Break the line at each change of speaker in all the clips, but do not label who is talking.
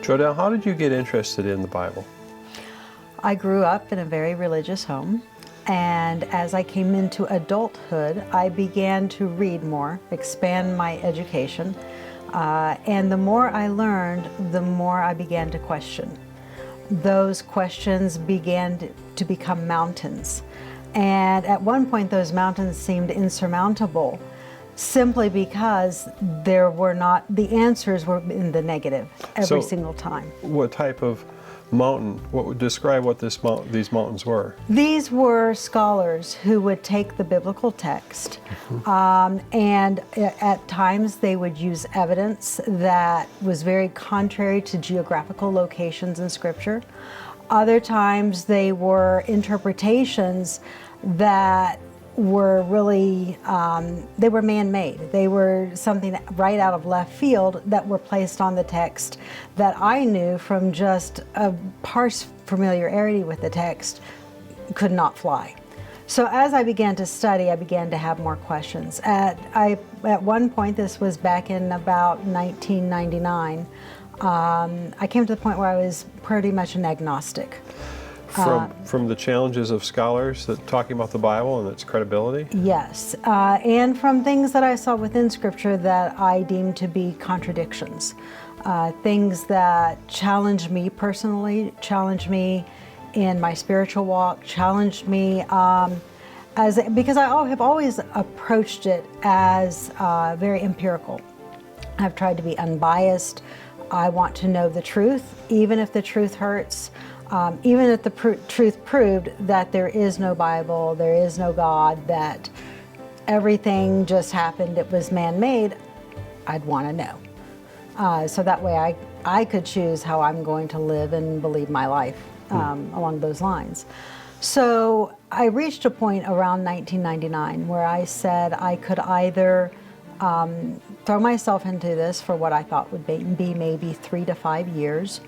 Jodell, how did you get interested in the Bible?
I grew up in a very religious home, and as I came into adulthood, I began to read more, expand my education, and the more I learned, the more I began to question. Those questions began to become mountains, and at one point those mountains seemed insurmountable, simply because the answers were in the negative every single time.
What type of mountain? What would describe what these mountains were?
These were scholars who would take the biblical text, and at times they would use evidence that was very contrary to geographical locations in Scripture. Other times they were interpretations that were really, they were man-made. They were something right out of left field that were placed on the text that I knew from just a parse familiarity with the text could not fly. So as I began to study, I began to have more questions. At one point, this was back in about 1999, I came to the point where I was pretty much an agnostic.
From the challenges of scholars that talking about the Bible and its credibility?
Yes, and from things that I saw within Scripture that I deemed to be contradictions. Things that challenged me personally, challenged me in my spiritual walk, challenged me because I have always approached it as very empirical. I've tried to be unbiased. I want to know the truth, even if the truth hurts. Even if the truth proved that there is no Bible, there is no God, that everything just happened, it was man-made, I'd want to know. So that way I could choose how I'm going to live and believe my life along those lines. So I reached a point around 1999 where I said I could either throw myself into this for what I thought would be maybe 3 to 5 years.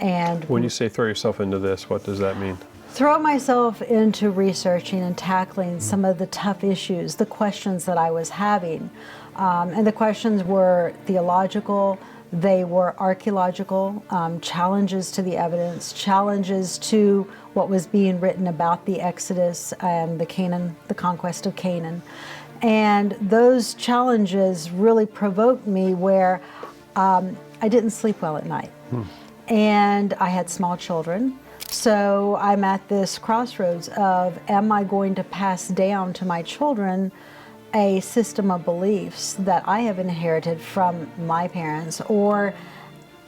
And
when you say throw yourself into this, what does that mean?
Throw myself into researching and tackling some of the tough issues, the questions that I was having. And the questions were theological, they were archaeological, challenges to the evidence, challenges to what was being written about the Exodus and the conquest of Canaan. And those challenges really provoked me where I didn't sleep well at night. And I had small children. So I'm at this crossroads of, am I going to pass down to my children a system of beliefs that I have inherited from my parents, or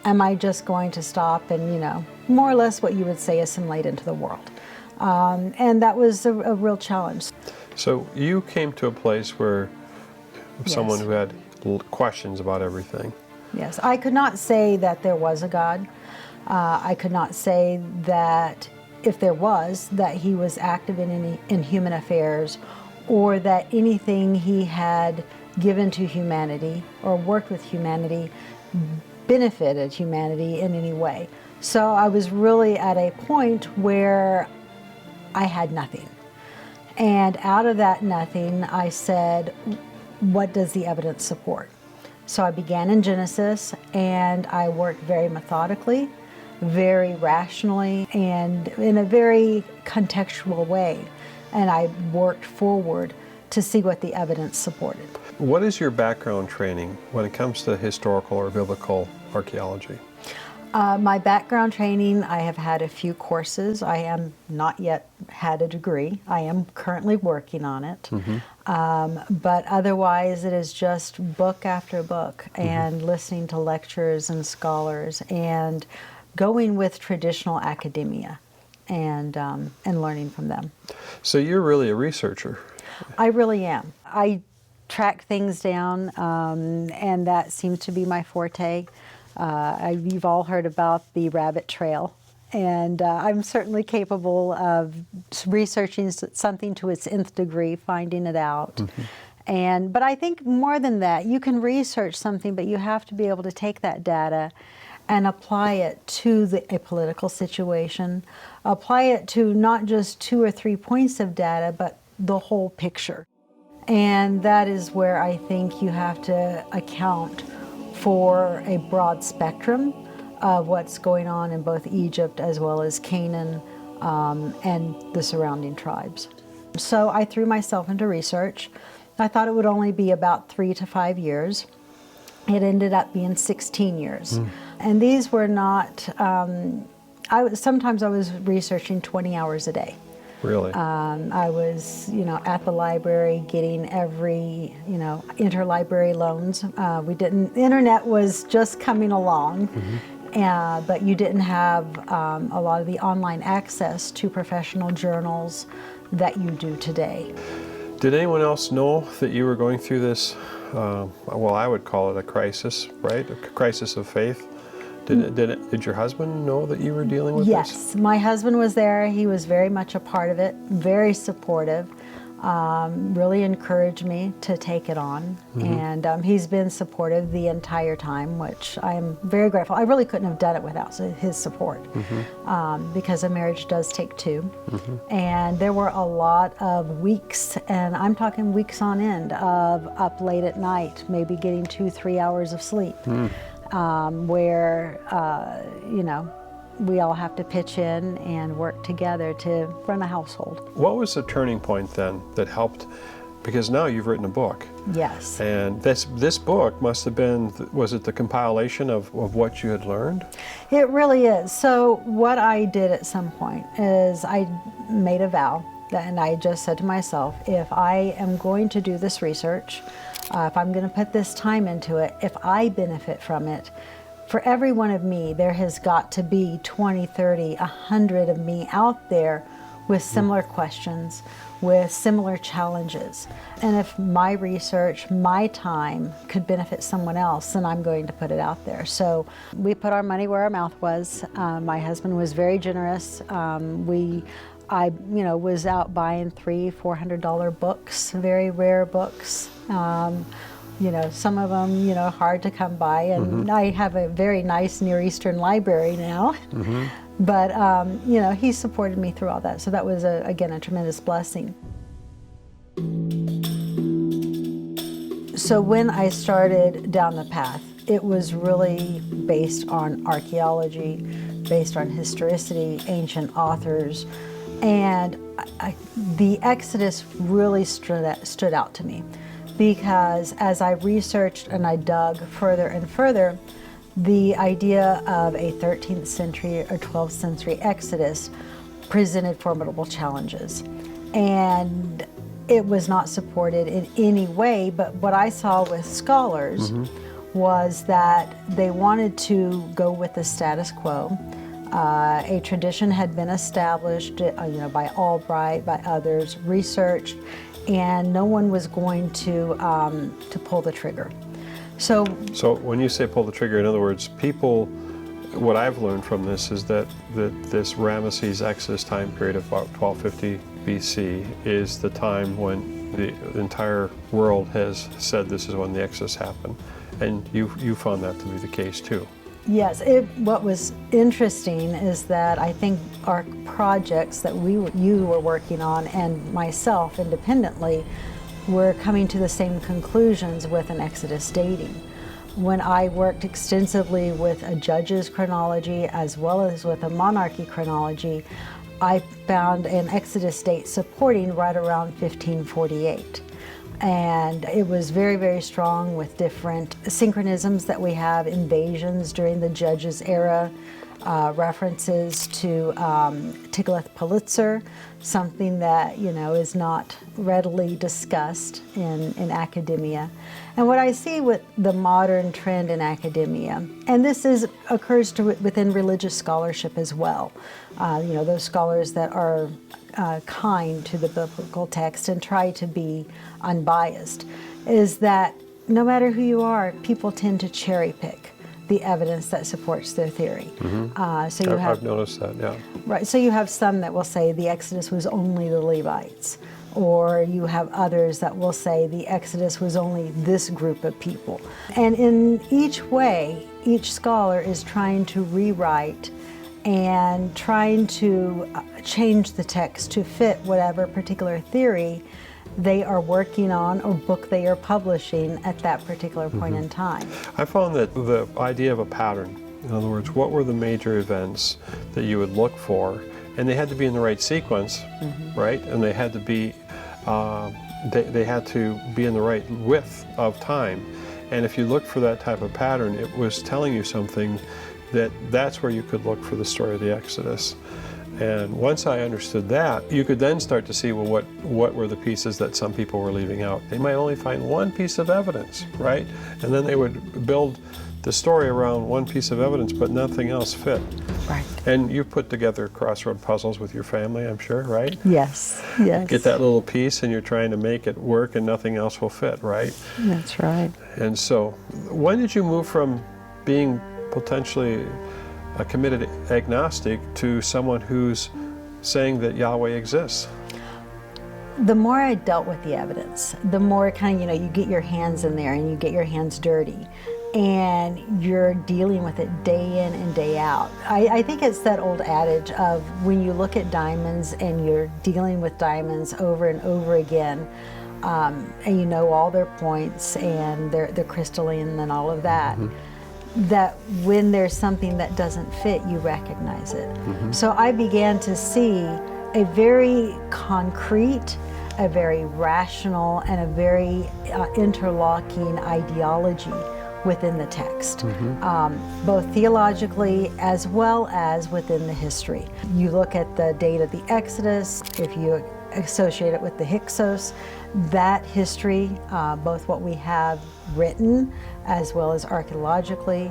am I just going to stop and, more or less what you would say assimilate into the world? And that was a real challenge.
So you came to a place where someone who had questions about everything.
Yes, I could not say that there was a God. I could not say that if there was, that he was active in human affairs, or that anything he had given to humanity or worked with humanity benefited humanity in any way. So I was really at a point where I had nothing. And out of that nothing, I said, what does the evidence support? So I began in Genesis, and I worked very methodically, very rationally, and in a very contextual way. And I worked forward to see what the evidence supported.
What is your background training when it comes to historical or biblical archaeology?
My background training, I have had a few courses. I am not yet had a degree. I am currently working on it. But otherwise, it is just book after book and listening to lectures and scholars and going with traditional academia and learning from them.
So you're really a researcher.
I really am. I track things down, and that seems to be my forte. You've all heard about the rabbit trail, and I'm certainly capable of researching something to its nth degree, finding it out. But I think more than that, you can research something, but you have to be able to take that data and apply it to a political situation, apply it to not just 2 or 3 points of data, but the whole picture. And that is where I think you have to account for a broad spectrum of what's going on in both Egypt as well as Canaan and the surrounding tribes. So I threw myself into research. I thought it would only be about 3 to 5 years. It ended up being 16 years. And these were not, sometimes I was researching 20 hours a day.
Really?
I was, at the library getting every, interlibrary loans. The internet was just coming along, but you didn't have a lot of the online access to professional journals that you do today.
Did anyone else know that you were going through this, well, I would call it a crisis, right? A crisis of faith. Did your husband know that you were dealing with this?
Yes, my husband was there. He was very much a part of it, very supportive, really encouraged me to take it on. And he's been supportive the entire time, which I am very grateful. I really couldn't have done it without his support, because a marriage does take two. And there were a lot of weeks, and I'm talking weeks on end, of up late at night, maybe getting 2-3 hours of sleep. Where, we all have to pitch in and work together to run a household.
What was the turning point then that helped? Because now you've written a book.
Yes.
And this book must have been, was it the compilation of what you had learned?
It really is. So what I did at some point is I made a vow, and I just said to myself, if I am going to do this research, if I'm going to put this time into it, if I benefit from it, for every one of me, there has got to be 20, 30, 100 of me out there with similar questions, with similar challenges. And if my research, my time could benefit someone else, then I'm going to put it out there. So we put our money where our mouth was. My husband was very generous. I was out buying $300-400 books, very rare books. Some of them, hard to come by. And I have a very nice Near Eastern library now. But, he supported me through all that. So that was, again, a tremendous blessing. So when I started down the path, it was really based on archaeology, based on historicity, ancient authors. And the Exodus really stood out to me, because as I researched and I dug further and further, the idea of a 13th century or 12th century Exodus presented formidable challenges. And it was not supported in any way, but what I saw with scholars was that they wanted to go with the status quo. A tradition had been established, by Albright, by others, researched, and no one was going to pull the trigger. So
when you say pull the trigger, in other words, people, what I've learned from this is that this Ramesses Exodus time period of about 1250 BC is the time when the entire world has said this is when the Exodus happened, and you found that to be the case too.
Yes, what was interesting is that I think our projects that you were working on and myself independently were coming to the same conclusions with an Exodus dating. When I worked extensively with a judge's chronology as well as with a monarchy chronology, I found an Exodus date supporting right around 1548. And it was very, very strong with different synchronisms that we have, invasions during the Judges era, references to Tiglath-Pileser, something that, is not readily discussed in academia. And what I see with the modern trend in academia, and this occurs within religious scholarship as well, those scholars that are kind to the biblical text and try to be unbiased, is that no matter who you are, people tend to cherry pick the evidence that supports their theory.
I've noticed that, yeah.
Right, so you have some that will say the Exodus was only the Levites, or you have others that will say the Exodus was only this group of people. And in each way, each scholar is trying to rewrite and trying to change the text to fit whatever particular theory they are working on or book they are publishing at that particular point in time.
I found that the idea of a pattern In other words, what were the major events that you would look for? And they had to be in the right sequence, right? And they had to be they had to be in the right width of time. And if you looked for that type of pattern, it was telling you something that's where you could look for the story of the Exodus. And once I understood that, you could then start to see, well, what were the pieces that some people were leaving out? They might only find one piece of evidence, right? And then they would build the story around one piece of evidence, but nothing else fit.
Right.
And you put together crossroad puzzles with your family, I'm sure, right?
Yes, yes.
Get that little piece and you're trying to make it work and nothing else will fit, right?
That's right.
And so, when did you move from being potentially a committed agnostic to someone who's saying that Yahweh exists?
The more I dealt with the evidence, the more kind of, you get your hands in there and you get your hands dirty and you're dealing with it day in and day out. I think it's that old adage of when you look at diamonds and you're dealing with diamonds over and over again, and you know all their points and their crystalline and all of that, that when there's something that doesn't fit, you recognize it. So I began to see a very concrete, a very rational, and a very interlocking ideology within the text, both theologically as well as within the history. You look at the date of the Exodus, if you associate it with the Hyksos, that history, both what we have written as well as archaeologically,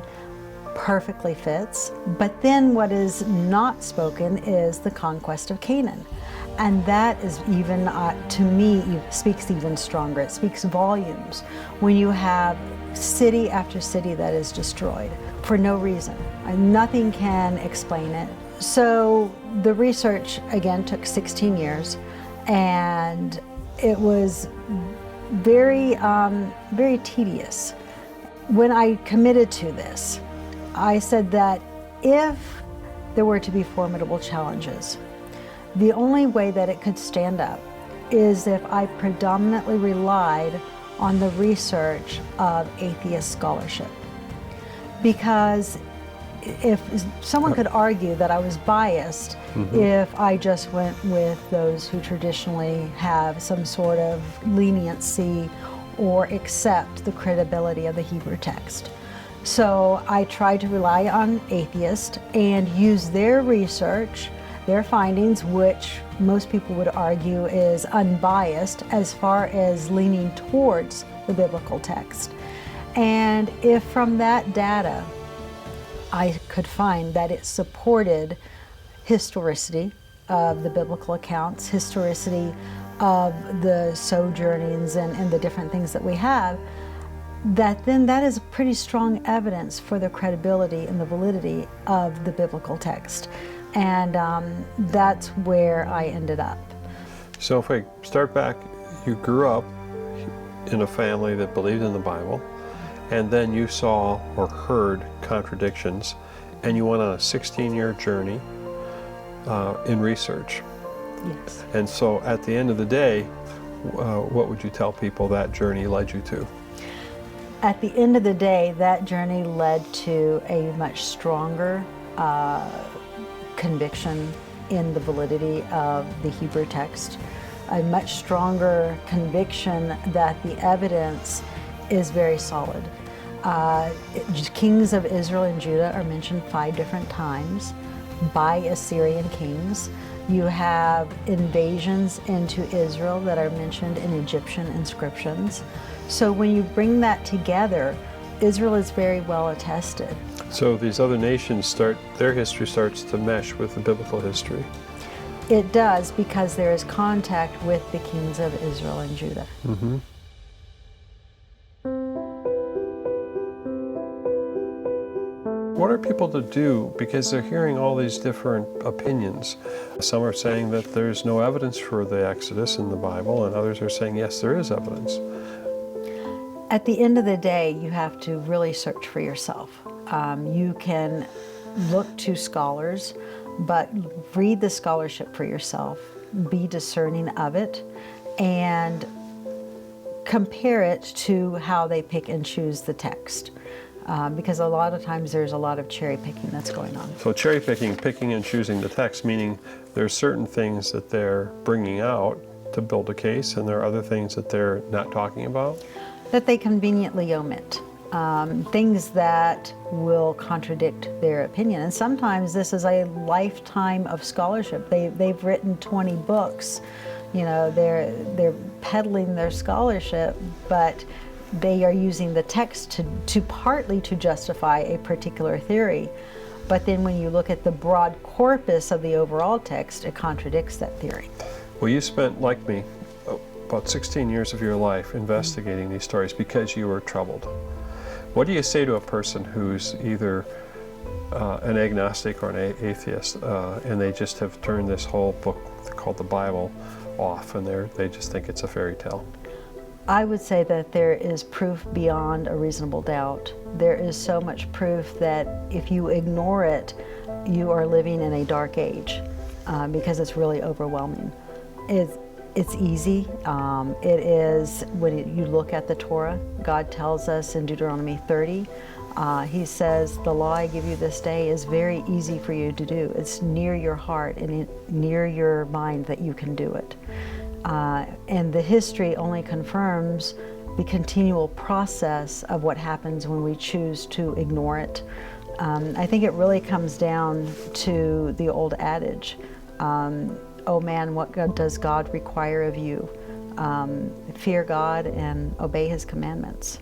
perfectly fits. But then what is not spoken is the conquest of Canaan. And that is even, to me, speaks even stronger. It speaks volumes when you have city after city that is destroyed for no reason. Nothing can explain it. So the research, again, took 16 years, and it was very, very tedious. When I committed to this, I said that if there were to be formidable challenges, the only way that it could stand up is if I predominantly relied on the research of atheist scholarship. Because if someone could argue that I was biased if I just went with those who traditionally have some sort of leniency or accept the credibility of the Hebrew text. So I tried to rely on atheists and use their research, their findings, which most people would argue is unbiased as far as leaning towards the biblical text. And if from that data I could find that it supported historicity of the biblical accounts, historicity of the sojournings and the different things that we have, then that is pretty strong evidence for the credibility and the validity of the biblical text. And that's where I ended up.
So if I start back, you grew up in a family that believed in the Bible, and then you saw or heard contradictions, and you went on a 16-year journey in research.
Yes.
And so at the end of the day, what would you tell people that journey led you to?
At the end of the day, that journey led to a much stronger conviction in the validity of the Hebrew text, a much stronger conviction that the evidence is very solid. Kings of Israel and Judah are mentioned 5 different times by Assyrian kings. You have invasions into Israel that are mentioned in Egyptian inscriptions. So when you bring that together, Israel is very well attested.
So these other nations their history starts to mesh with the biblical history.
It does, because there is contact with the kings of Israel and Judah.
What are people to do? Because they're hearing all these different opinions. Some are saying that there's no evidence for the Exodus in the Bible, and others are saying, yes, there is evidence.
At the end of the day, you have to really search for yourself. You can look to scholars, but read the scholarship for yourself, be discerning of it, and compare it to how they pick and choose the text. because a lot of times there's a lot of cherry picking that's going on.
So cherry picking, picking and choosing the text, meaning there's certain things that they're bringing out to build a case, and there are other things that they're not talking about?
That they conveniently omit. Things that will contradict their opinion. And sometimes this is a lifetime of scholarship. They've written 20 books. You know, they're peddling their scholarship, but they are using the text to partly to justify a particular theory. But then when you look at the broad corpus of the overall text, it contradicts that theory.
Well, you spent, like me, about 16 years of your life investigating these stories because you were troubled. What do you say to a person who's either an agnostic or an atheist, and they just have turned this whole book called the Bible off, and they just think it's a fairy tale?
I would say that there is proof beyond a reasonable doubt. There is so much proof that if you ignore it, you are living in a dark age, because it's really overwhelming. It's easy. It is, when you look at the Torah, God tells us in Deuteronomy 30, He says, the law I give you this day is very easy for you to do. It's near your heart and near your mind that you can do it. And the history only confirms the continual process of what happens when we choose to ignore it. I think it really comes down to the old adage, oh man, what does God require of you? Fear God and obey His commandments.